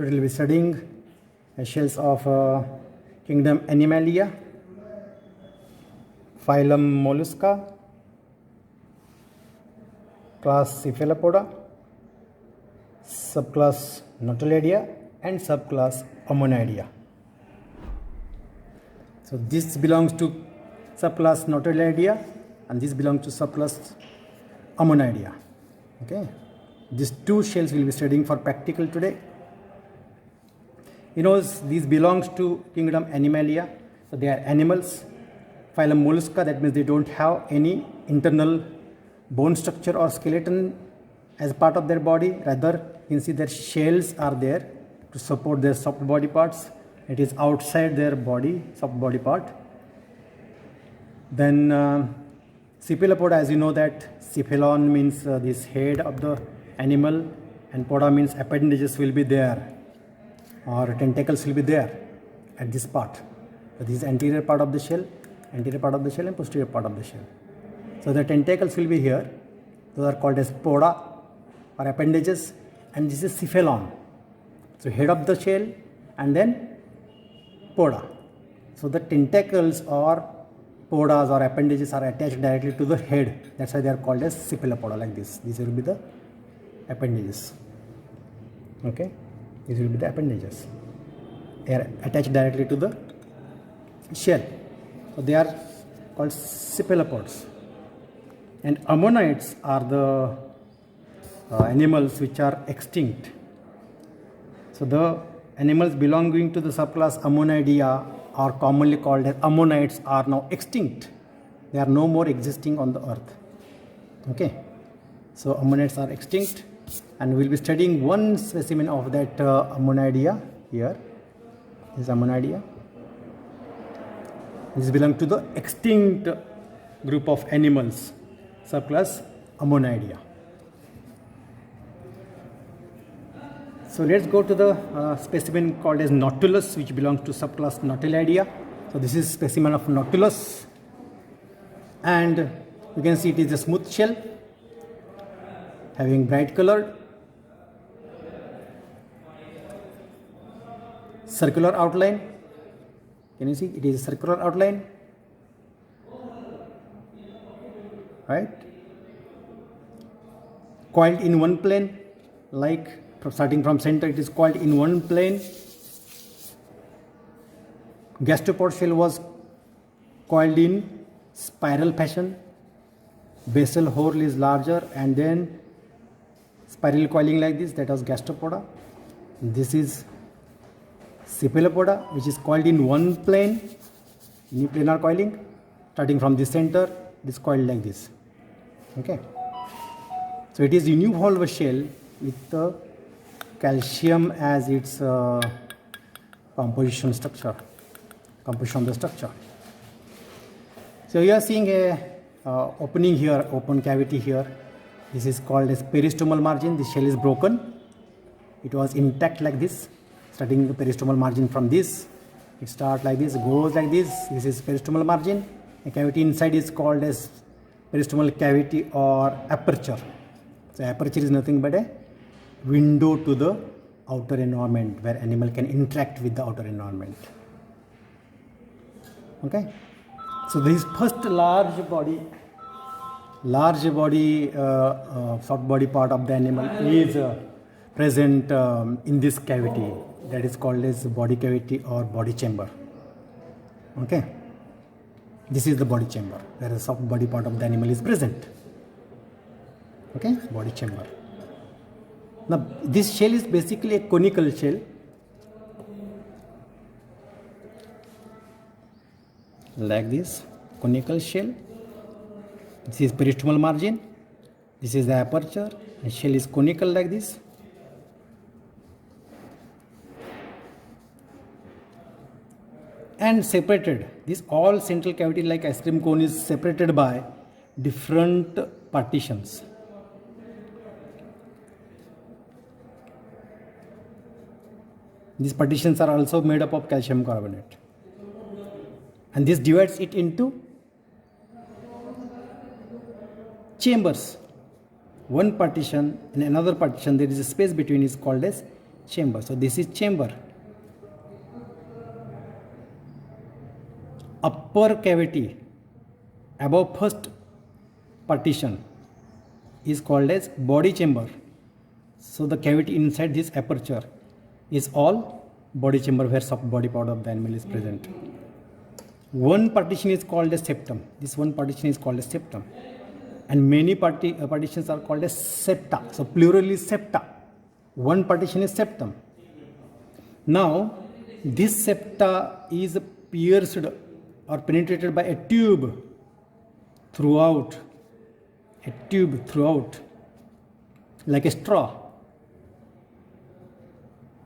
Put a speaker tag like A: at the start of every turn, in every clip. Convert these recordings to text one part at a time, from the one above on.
A: Today we'll be studying shells of kingdom Animalia, phylum Mollusca, class Cephalopoda, subclass Nautiloidea and subclass Ammonidia. So this belongs to subclass Nautiloidea and this belongs to subclass Ammonidia. Okay, these two shells we'll be studying for practical today. You know, these belongs to kingdom Animalia, so they are animals. Phylum Mollusca, that means they don't have any internal bone structure or skeleton as part of their body. Rather, you can see their shells are there to support their soft body parts. It is outside their body, soft body part. Then Cephalopoda, as you know that cephalon means this head of the animal, and poda means appendages will be there or tentacles will be there at this part. So this is anterior part of the shell and posterior part of the shell. So the tentacles will be here. Those are called as poda or appendages, and this is cephalon. So head of the shell and then poda. So the tentacles or podas or appendages are attached directly to the head. That's why they are called as cephalopoda, like this. These will be the appendages. Okay, these will be the appendages. They are attached directly to the shell. So they are called cephalopods. And ammonites are the animals which are extinct. So the animals belonging to the subclass Ammonidia are commonly called as ammonites are now extinct. They are no more existing on the earth. Okay, so ammonites are extinct, and we will be studying one specimen of that Ammonidia here. This is Ammonidia. This belongs to the extinct group of animals, subclass Ammonidia. So let's go to the specimen called as Nautilus, which belongs to subclass Nautiloidea. So this is specimen of Nautilus, and you can see it is a smooth shell having bright colored circular outline. Can you see it is a circular outline, right? Coiled in one plane, like starting from center, it is coiled in one plane. Gastropod shell was coiled in spiral fashion. Basal hole is larger and then spiral coiling like this, that was gastropoda. This is cephalopoda, which is coiled in one plane, uniplanar coiling. Starting from the center, it is coiled like this. Okay, so it is univalve shell with the calcium as its composition of the structure. So you are seeing a opening here, open cavity here. This is called as peristomal margin. The shell is broken. It was intact like this. Starting the peristomal margin from this, it starts like this, goes like this. This is peristomal margin. A cavity inside is called as peristomal cavity or aperture. So aperture is nothing but a window to the outer environment where animal can interact with the outer environment. Okay, so this first large body soft body part of the animal is present in this cavity, that is called as body cavity or body chamber. Okay, this is the body chamber where the soft body part of the animal is present. Okay, body chamber. Now this shell is basically a conical shell, like this, conical shell. This is peristomal margin, this is the aperture, the shell is conical like this. And separated, this all central cavity like ice cream cone is separated by different partitions. These partitions are also made up of calcium carbonate, and this divides it into chambers. One partition and another partition, there is a space between, is called as chamber. So this is chamber. Upper cavity above first partition is called as body chamber. So the cavity inside this aperture is all body chamber where soft body part of the animal is present. One partition is called as septum. This one partition is called as septum. And many partitions are called as septa. So plural is septa. One partition is septum. Now this septa is pierced or penetrated by a tube throughout, like a straw.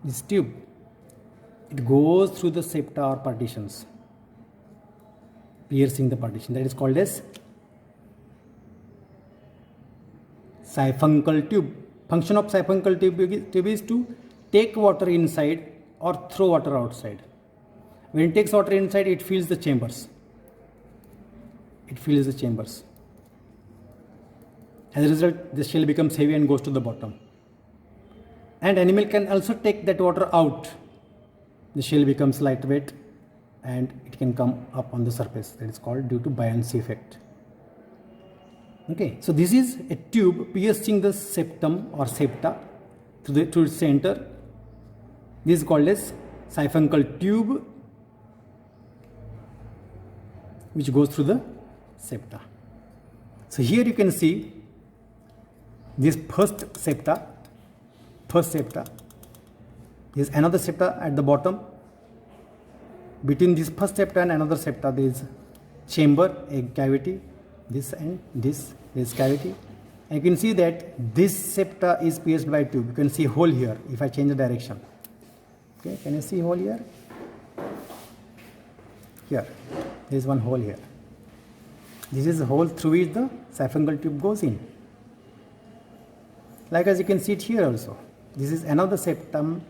A: This tube, it goes through the septa or partitions, piercing the partition. That is called as siphuncle tube. Function of siphuncle tube is to take water inside or throw water outside. When it takes water inside, it fills the chambers. As a result, the shell becomes heavy and goes to the bottom. And animal can also take that water out. The shell becomes lightweight and it can come up on the surface. That is called due to buoyancy effect. Okay, so this is a tube piercing the septum or septa to its center. This is called as siphuncle tube, which goes through the septa. So here you can see this first septa. There is another septa at the bottom. Between this first septa and another septa, there is chamber, a cavity. This and this is cavity. And you can see that this septa is pierced by tube. You can see hole here if I change the direction. Okay, can you see hole here? Here, there is one hole here. This is the hole through which the siphuncle tube goes in. Like as you can see it here also. This is another septum.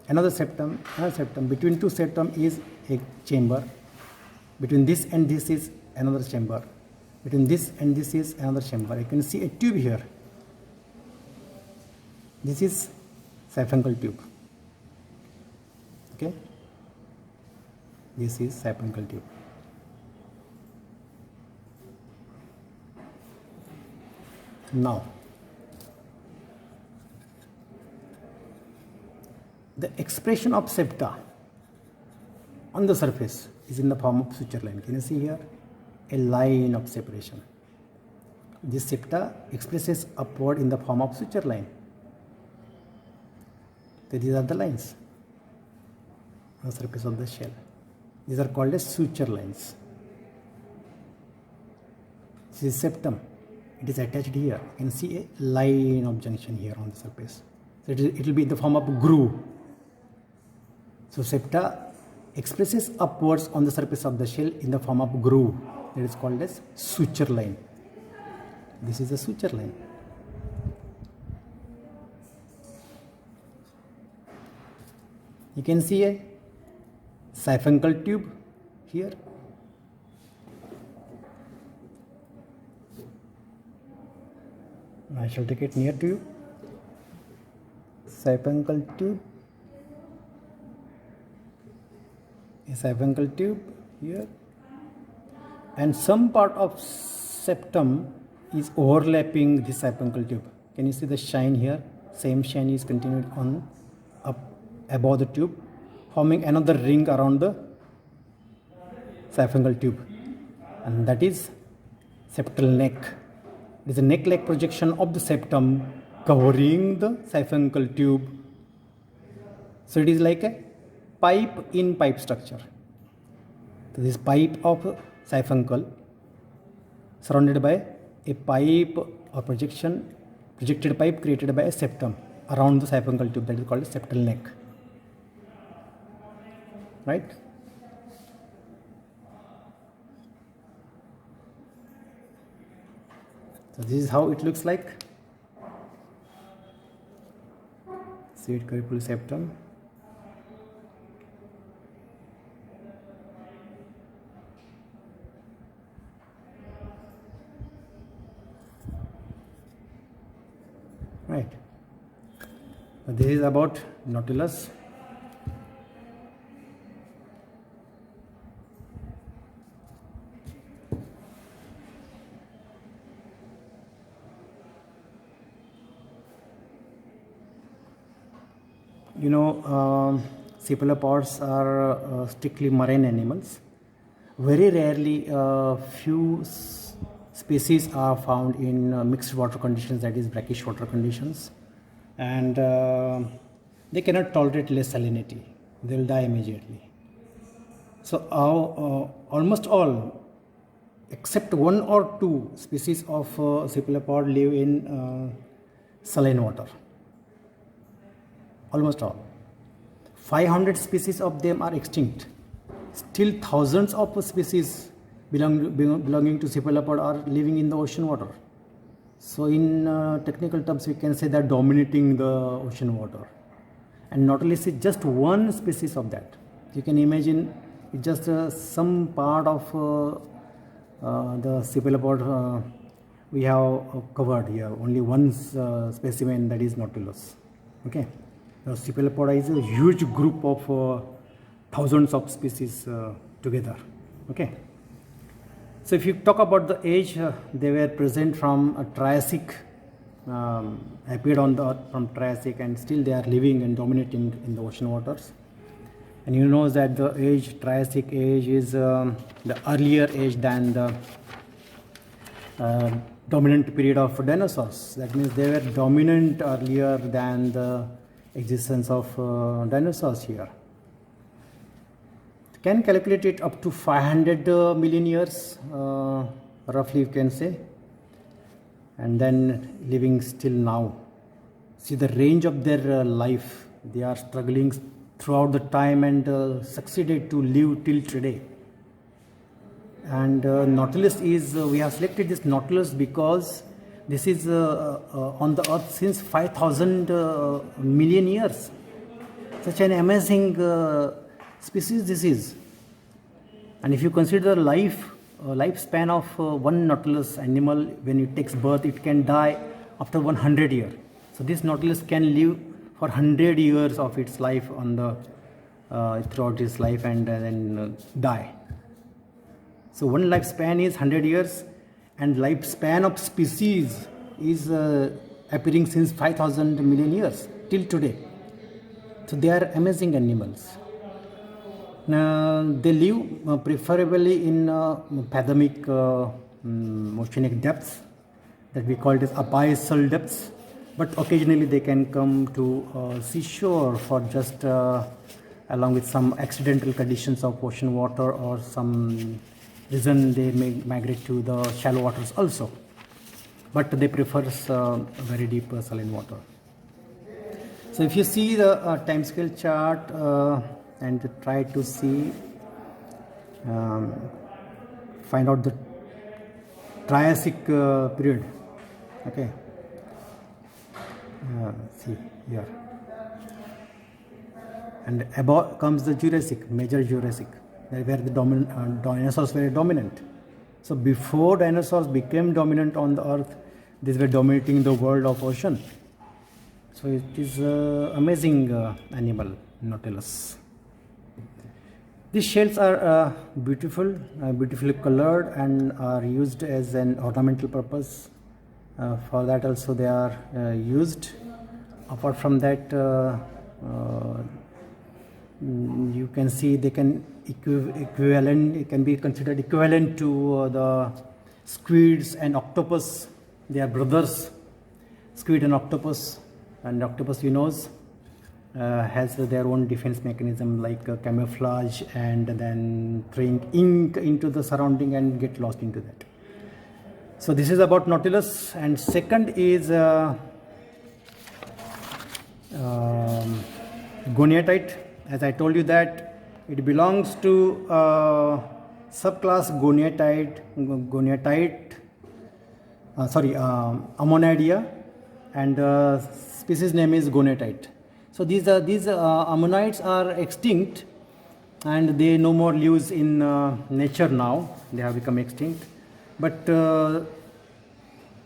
A: Between two septum is a chamber. Between this and this is another chamber. Between this and this is another chamber. You can see a tube here. This is siphuncle tube. Okay. This is siphuncle tube. Now, the expression of septa on the surface is in the form of suture line. Can you see here? A line of separation. This septa expresses upward in the form of suture line. So these are the lines on the surface of the shell. These are called as suture lines. This is septum. It is attached here. You can see a line of junction here on the surface. So it will be in the form of groove. So septa expresses upwards on the surface of the shell in the form of groove. That is called as suture line. This is a suture line. You can see a siphuncle tube here. I shall take it near to you. Siphuncle tube. A siphuncle tube here. And some part of septum is overlapping this siphuncle tube. Can you see the shine here? Same shine is continued on up above the tube, forming another ring around the siphuncle tube, and that is septal neck. It is a neck-like projection of the septum covering the siphuncle tube. So it is like a pipe in pipe structure. So this pipe of siphuncle surrounded by a pipe or projected pipe created by a septum around the siphuncle tube, that is called septal neck. Right? So this is how it looks like. See it carefully, septum. Right. This is about Nautilus. You know, cephalopods are strictly marine animals. Very rarely, few species are found in mixed water conditions, that is brackish water conditions, and they cannot tolerate less salinity. They will die immediately. So almost all, except one or two species of cephalopod live in saline water. Almost all. 500 species of them are extinct. Still thousands of species belonging to cephalopod are living in the ocean water. So in technical terms, we can say they're dominating the ocean water. And Nautilus is just one species of that. You can imagine it's just some part of the cephalopod we have covered here. Only one specimen, that is Nautilus. Okay. The cephalopod is a huge group of thousands of species together. Okay. So if you talk about the age, they were present from Triassic, appeared on the earth from Triassic, and still they are living and dominating in the ocean waters. And you know that the age, Triassic age, is the earlier age than the dominant period of dinosaurs. That means they were dominant earlier than the existence of dinosaurs here. Can calculate it up to 500 million years, roughly you can say, and then living still now. See the range of their life. They are struggling throughout the time and succeeded to live till today. And Nautilus is, we have selected this Nautilus because this is on the earth since 5,000 million years. Such an amazing species this is. And if you consider the lifespan of one Nautilus animal, when it takes birth, it can die after 100 years. So this Nautilus can live for 100 years of its life on the throughout its life and then die. So one lifespan is 100 years, and lifespan of species is appearing since 5,000 million years till today. So they are amazing animals. They live preferably in pathogenic oceanic depths, that we call it as abyssal depths, but occasionally they can come to seashore for just along with some accidental conditions of ocean water, or some reason they may migrate to the shallow waters also, but they prefer very deep saline water. So if you see the time scale chart and try to see, find out the Triassic period. Okay, see here, and above comes the Jurassic, major Jurassic, where the dinosaurs were dominant. So before dinosaurs became dominant on the earth, these were dominating the world of ocean. So it is amazing animal, Nautilus. These shells are beautiful, beautifully colored, and are used as an ornamental purpose. For that also they are used. Apart from that, you can see they can equivalent. It can be considered equivalent to the squids and octopus. They are brothers, squid and octopus. And octopus, you know, has their own defense mechanism like camouflage, and then throwing ink into the surrounding and get lost into that. So this is about Nautilus. And second is goniatite. As I told you that it belongs to subclass Ammonidia, and species name is goniatite. So these ammonites are extinct, and they no more lives in nature now. They have become extinct. But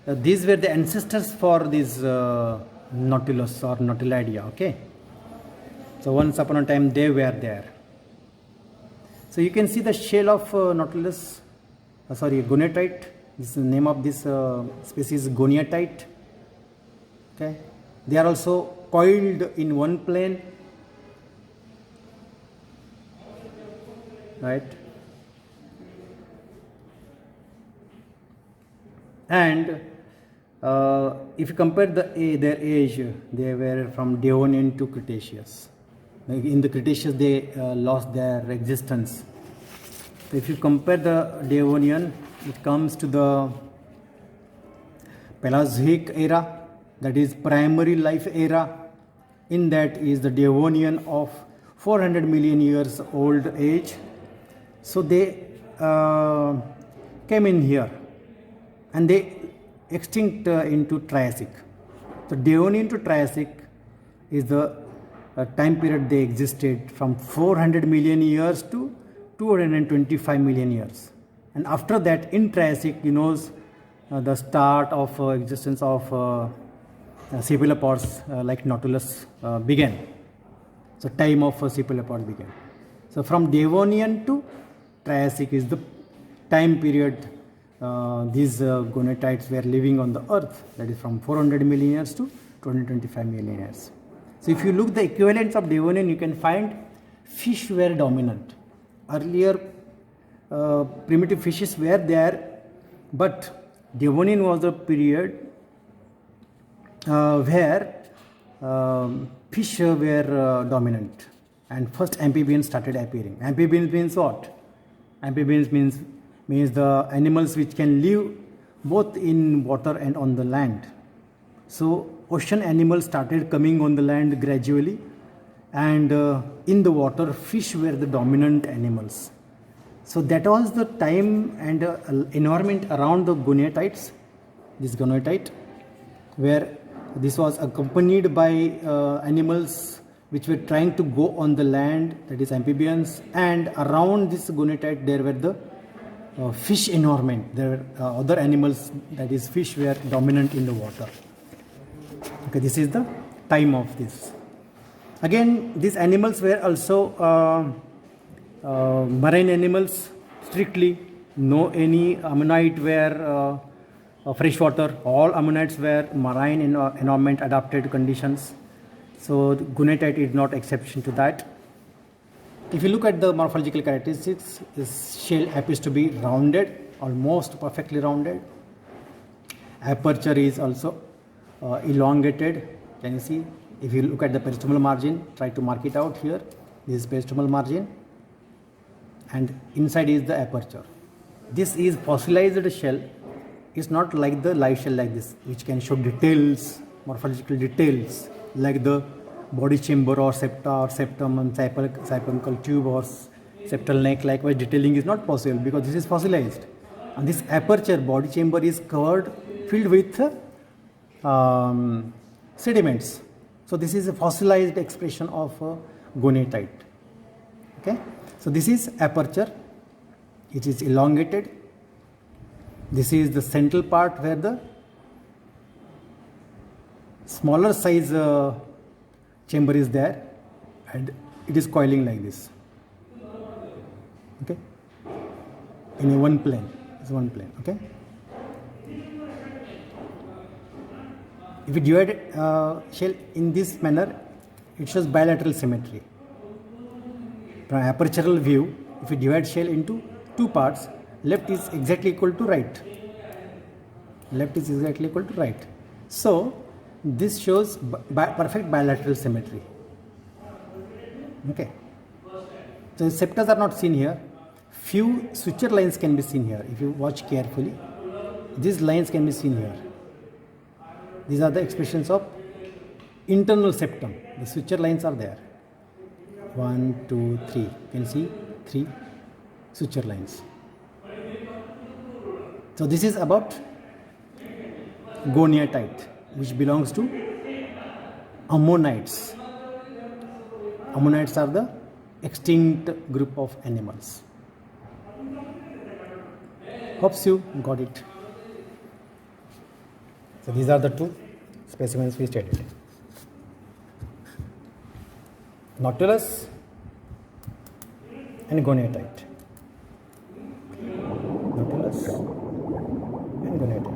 A: these were the ancestors for these Nautilus or Nautiloidea. Okay. So once upon a time they were there. So you can see the shell of Nautilus, Goniatite. This is the name of this species, Goniatite. Okay. They are also coiled in one plane, right? And if you compare their age, they were from Devonian to Cretaceous. In the Cretaceous, they lost their existence. So if you compare the Devonian, it comes to the Paleozoic era, that is primary life era. In that is the Devonian of 400 million years old age. So they came in here and they extinct into Triassic. So Devonian to Triassic is the time period they existed from 400 million years to 225 million years. And after that, in Triassic, the start of existence of cephalopods like Nautilus began. So time of cephalopods began. So from Devonian to Triassic is the time period these gonatites were living on the earth, that is from 400 million years to 225 million years. So if you look the equivalents of Devonian, you can find fish were dominant. Earlier primitive fishes were there, but Devonian was the period where fish were dominant, and first amphibians started appearing. Amphibians means what? Amphibians means the animals which can live both in water and on the land. So ocean animals started coming on the land gradually, and in the water fish were the dominant animals. So that was the time and environment around the goniatites, this gonatite, where this was accompanied by animals which were trying to go on the land, that is amphibians, and around this gonatite there were the fish environment. There were other animals, that is fish, were dominant in the water. Okay, this is the time of this. Again, these animals were also marine animals strictly. No any ammonite were freshwater. All ammonites were marine environment adapted conditions. So the gonatite is not exception to that. If you look at the morphological characteristics, this shell appears to be rounded, almost perfectly rounded. Aperture is also elongated. Can you see? If you look at the peristomal margin, try to mark it out here. This is peristomal margin, and inside is the aperture. This is fossilized shell. It's not like the live shell like this, which can show details, morphological details, like the body chamber or septa or septum and siphuncle tube or septal neck. Likewise, detailing is not possible because this is fossilized. And this aperture, body chamber, is covered, filled with sediments. So this is a fossilized expression of gonatite. Okay, so this is aperture. It is elongated. This is the central part where the smaller size chamber is there, and it is coiling like this. Okay, in a one plane. It's one plane. Okay. If you divide shell in this manner, it shows bilateral symmetry. From apertural view, if you divide shell into two parts, left is exactly equal to right. Left is exactly equal to right. So this shows perfect bilateral symmetry. Okay. So the septas are not seen here. Few suture lines can be seen here. If you watch carefully, these lines can be seen here. These are the expressions of internal septum. The suture lines are there. 1, 2, 3. You can see 3 suture lines. So this is about goniatite, which belongs to ammonites. Ammonites are the extinct group of animals. Hopes you got it. So these are the two specimens we studied. nautilus and gonatite. Nautilus and gonatite.